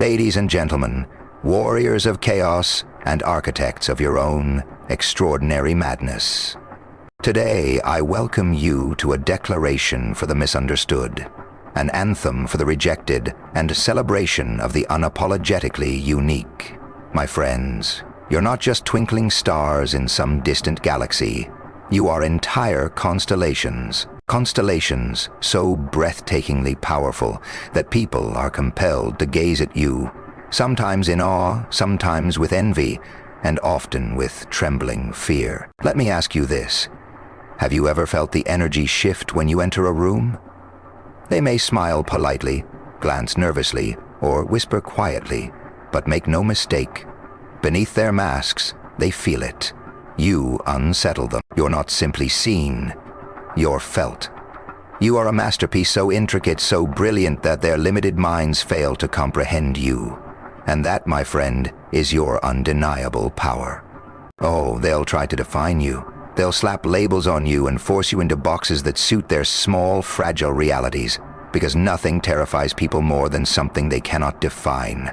Ladies and gentlemen, warriors of chaos and architects of your own extraordinary madness. Today, I welcome you to a declaration for the misunderstood, an anthem for the rejected, and a celebration of the unapologetically unique. My friends, you're not just twinkling stars in some distant galaxy. You are entire constellations. Constellations so breathtakingly powerful that people are compelled to gaze at you, sometimes in awe, sometimes with envy, and often with trembling fear. Let me ask you this. Have you ever felt the energy shift when you enter a room? They may smile politely, glance nervously, or whisper quietly, but make no mistake. Beneath their masks, they feel it. You unsettle them. You're not simply seen, you're felt. You are a masterpiece so intricate, so brilliant that their limited minds fail to comprehend you. And that, my friend, is your undeniable power. Oh, they'll try to define you. They'll slap labels on you and force you into boxes that suit their small, fragile realities, because nothing terrifies people more than something they cannot define.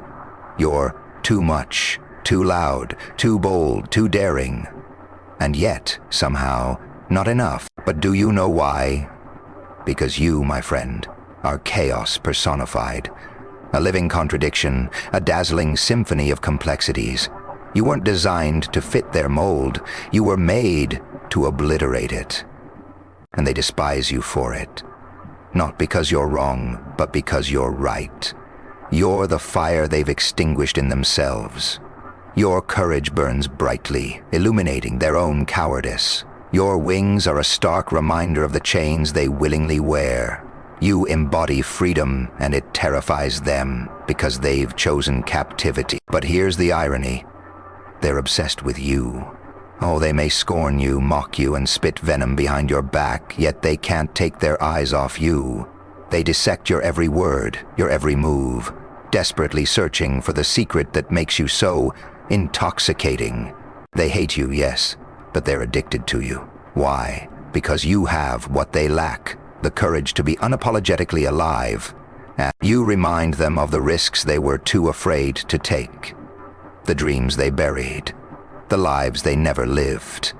You're too much, too loud, too bold, too daring. And yet, somehow, not enough. But do you know why? Because you, my friend, are chaos personified. A living contradiction, a dazzling symphony of complexities. You weren't designed to fit their mold. You were made to obliterate it. And they despise you for it. Not because you're wrong, but because you're right. You're the fire they've extinguished in themselves. Your courage burns brightly, illuminating their own cowardice. Your wings are a stark reminder of the chains they willingly wear. You embody freedom, and it terrifies them because they've chosen captivity. But here's the irony. They're obsessed with you. Oh, they may scorn you, mock you, and spit venom behind your back, yet they can't take their eyes off you. They dissect your every word, your every move, desperately searching for the secret that makes you so intoxicating. They hate you, yes, but they're addicted to you. Why? Because you have what they lack, the courage to be unapologetically alive. And you remind them of the risks they were too afraid to take, the dreams they buried, the lives they never lived.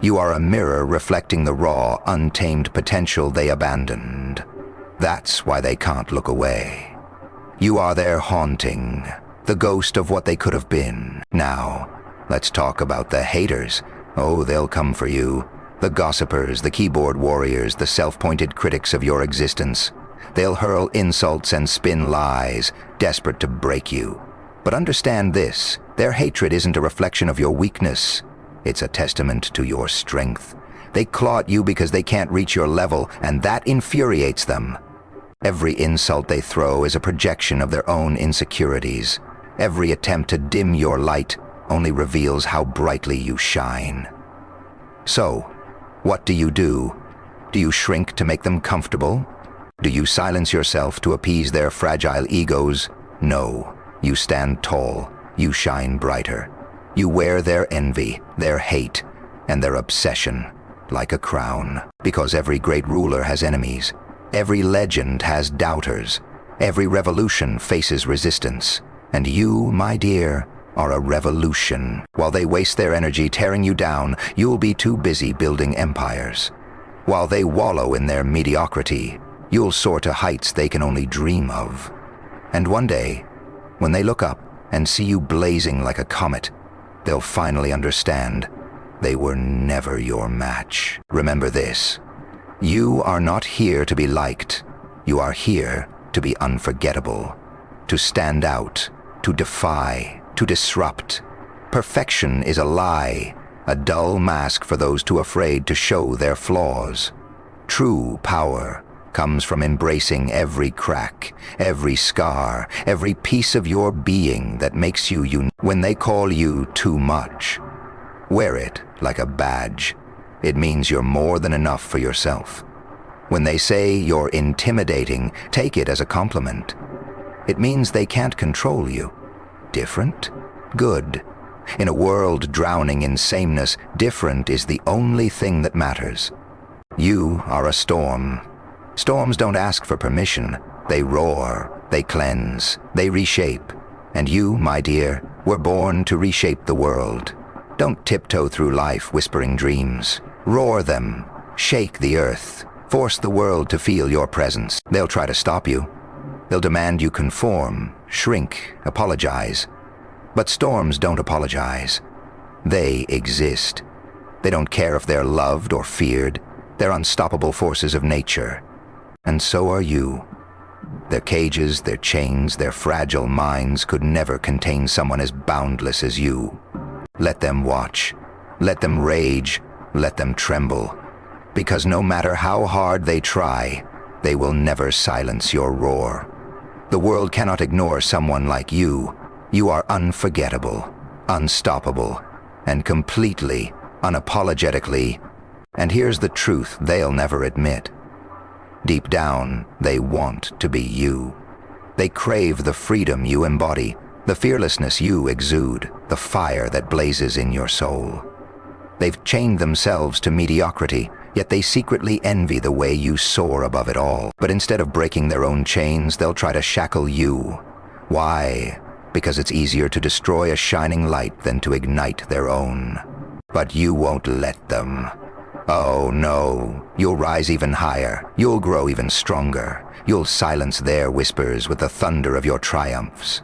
You are a mirror reflecting the raw, untamed potential they abandoned. That's why they can't look away. You are their haunting, the ghost of what they could have been. Now, let's talk about the haters. Oh, they'll come for you. The gossipers, the keyboard warriors, the self-pointed critics of your existence. They'll hurl insults and spin lies, desperate to break you. But understand this, their hatred isn't a reflection of your weakness. It's a testament to your strength. They claw at you because they can't reach your level, and that infuriates them. Every insult they throw is a projection of their own insecurities. Every attempt to dim your light only reveals how brightly you shine. So, what do? Do you shrink to make them comfortable? Do you silence yourself to appease their fragile egos? No, you stand tall, you shine brighter. You wear their envy, their hate, and their obsession like a crown. Because every great ruler has enemies. Every legend has doubters. Every revolution faces resistance. And you, my dear, are a revolution. While they waste their energy tearing you down, you'll be too busy building empires. While they wallow in their mediocrity, you'll soar to heights they can only dream of. And one day, when they look up and see you blazing like a comet, they'll finally understand they were never your match. Remember this. You are not here to be liked. You are here to be unforgettable, to stand out, to defy, to disrupt. Perfection is a lie, a dull mask for those too afraid to show their flaws. True power comes from embracing every crack, every scar, every piece of your being that makes you unique. When they call you too much, wear it like a badge. It means you're more than enough for yourself. When they say you're intimidating, take it as a compliment. It means they can't control you. Different? Good. In a world drowning in sameness, different is the only thing that matters. You are a storm. Storms don't ask for permission. They roar, they cleanse, they reshape. And you, my dear, were born to reshape the world. Don't tiptoe through life whispering dreams. Roar them, shake the earth, force the world to feel your presence. They'll try to stop you. They'll demand you conform, shrink, apologize. But storms don't apologize. They exist. They don't care if they're loved or feared. They're unstoppable forces of nature. And so are you. Their cages, their chains, their fragile minds could never contain someone as boundless as you. Let them watch. Let them rage. Let them tremble. Because no matter how hard they try, they will never silence your roar. The world cannot ignore someone like you. You are unforgettable, unstoppable, and completely, unapologetically. And here's the truth they'll never admit. Deep down, they want to be you. They crave the freedom you embody, the fearlessness you exude, the fire that blazes in your soul. They've chained themselves to mediocrity, yet they secretly envy the way you soar above it all. But instead of breaking their own chains, they'll try to shackle you. Why? Because it's easier to destroy a shining light than to ignite their own. But you won't let them. Oh no, you'll rise even higher, you'll grow even stronger, you'll silence their whispers with the thunder of your triumphs.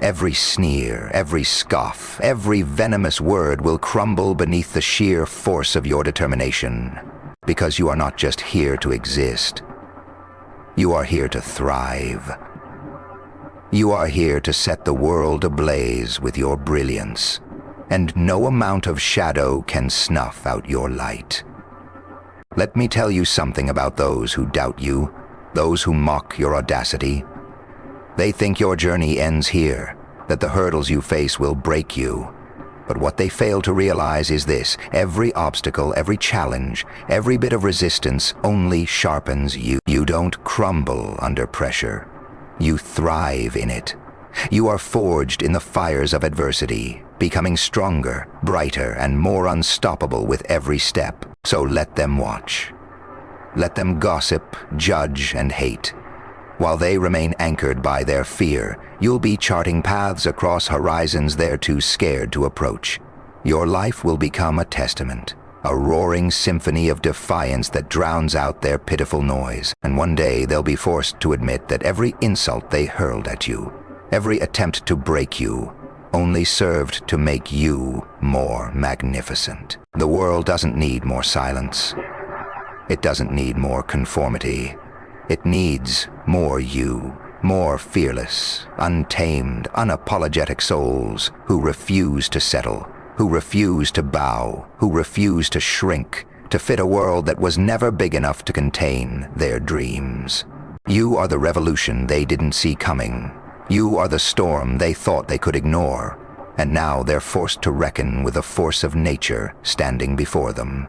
Every sneer, every scoff, every venomous word will crumble beneath the sheer force of your determination, because you are not just here to exist, you are here to thrive. You are here to set the world ablaze with your brilliance, and no amount of shadow can snuff out your light. Let me tell you something about those who doubt you, those who mock your audacity. They think your journey ends here, that the hurdles you face will break you. But what they fail to realize is this: every obstacle, every challenge, every bit of resistance only sharpens you. You don't crumble under pressure. You thrive in it. You are forged in the fires of adversity, becoming stronger, brighter, and more unstoppable with every step. So let them watch. Let them gossip, judge, and hate. While they remain anchored by their fear, you'll be charting paths across horizons they're too scared to approach. Your life will become a testament, a roaring symphony of defiance that drowns out their pitiful noise. And one day they'll be forced to admit that every insult they hurled at you, every attempt to break you, only served to make you more magnificent. The world doesn't need more silence. It doesn't need more conformity. It needs more you, more fearless, untamed, unapologetic souls who refuse to settle, who refuse to bow, who refuse to shrink, to fit a world that was never big enough to contain their dreams. You are the revolution they didn't see coming. You are the storm they thought they could ignore, and now they're forced to reckon with the force of nature standing before them.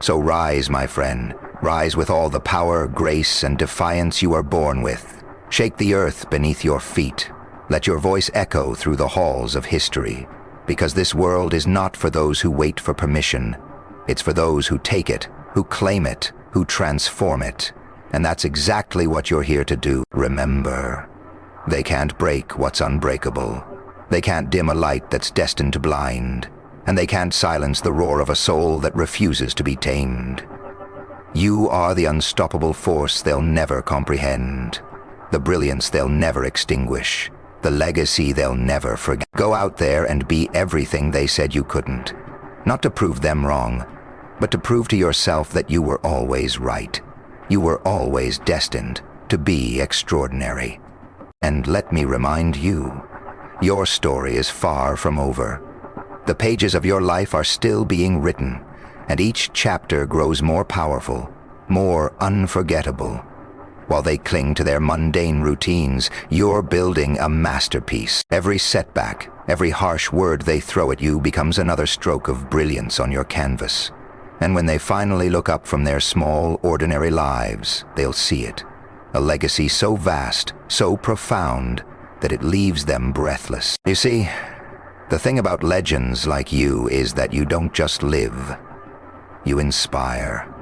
So rise, my friend, rise with all the power, grace, and defiance you are born with. Shake the earth beneath your feet. Let your voice echo through the halls of history, because this world is not for those who wait for permission. It's for those who take it, who claim it, who transform it. And that's exactly what you're here to do. Remember, they can't break what's unbreakable. They can't dim a light that's destined to blind. And they can't silence the roar of a soul that refuses to be tamed. You are the unstoppable force they'll never comprehend, the brilliance they'll never extinguish, the legacy they'll never forget. Go out there and be everything they said you couldn't, not to prove them wrong, but to prove to yourself that you were always right. You were always destined to be extraordinary. And let me remind you, your story is far from over. The pages of your life are still being written, and each chapter grows more powerful, more unforgettable. While they cling to their mundane routines, you're building a masterpiece. Every setback, every harsh word they throw at you becomes another stroke of brilliance on your canvas. And when they finally look up from their small, ordinary lives, they'll see it. A legacy so vast, so profound, that it leaves them breathless. You see, the thing about legends like you is that you don't just live, you inspire.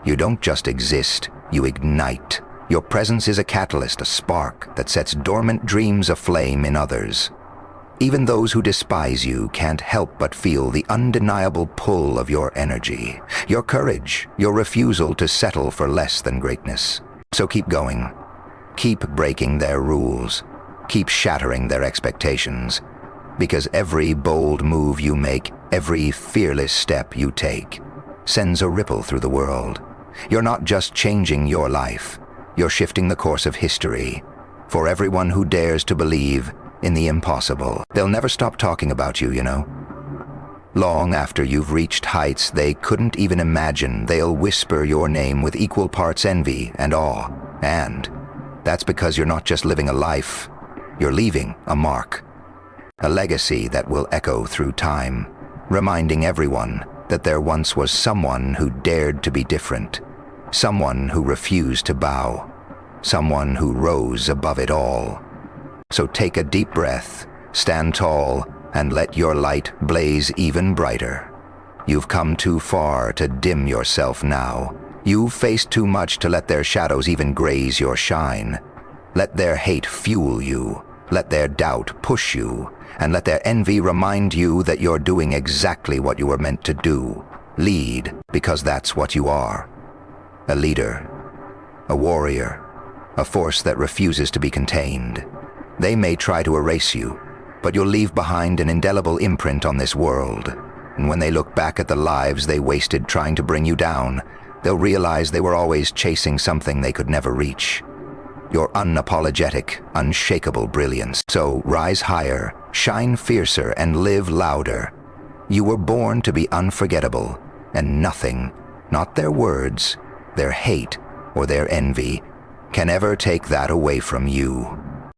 You don't just exist, you ignite. Your presence is a catalyst, a spark that sets dormant dreams aflame in others. Even those who despise you can't help but feel the undeniable pull of your energy, your courage, your refusal to settle for less than greatness. So keep going. Keep breaking their rules. Keep shattering their expectations. Because every bold move you make, every fearless step you take, sends a ripple through the world. You're not just changing your life, you're shifting the course of history. For everyone who dares to believe in the impossible, they'll never stop talking about you, you know. Long after you've reached heights they couldn't even imagine, they'll whisper your name with equal parts envy and awe. And that's because you're not just living a life, you're leaving a mark. A legacy that will echo through time, reminding everyone that there once was someone who dared to be different, someone who refused to bow, someone who rose above it all. So take a deep breath, stand tall, and let your light blaze even brighter. You've come too far to dim yourself now. You've faced too much to let their shadows even graze your shine. Let their hate fuel you, let their doubt push you, and let their envy remind you that you're doing exactly what you were meant to do. Lead, because that's what you are. A leader, a warrior, a force that refuses to be contained. They may try to erase you, but you'll leave behind an indelible imprint on this world. And when they look back at the lives they wasted trying to bring you down, they'll realize they were always chasing something they could never reach. Your unapologetic, unshakable brilliance. So rise higher, shine fiercer, and live louder. You were born to be unforgettable, and nothing, not their words, their hate, or their envy, can ever take that away from you.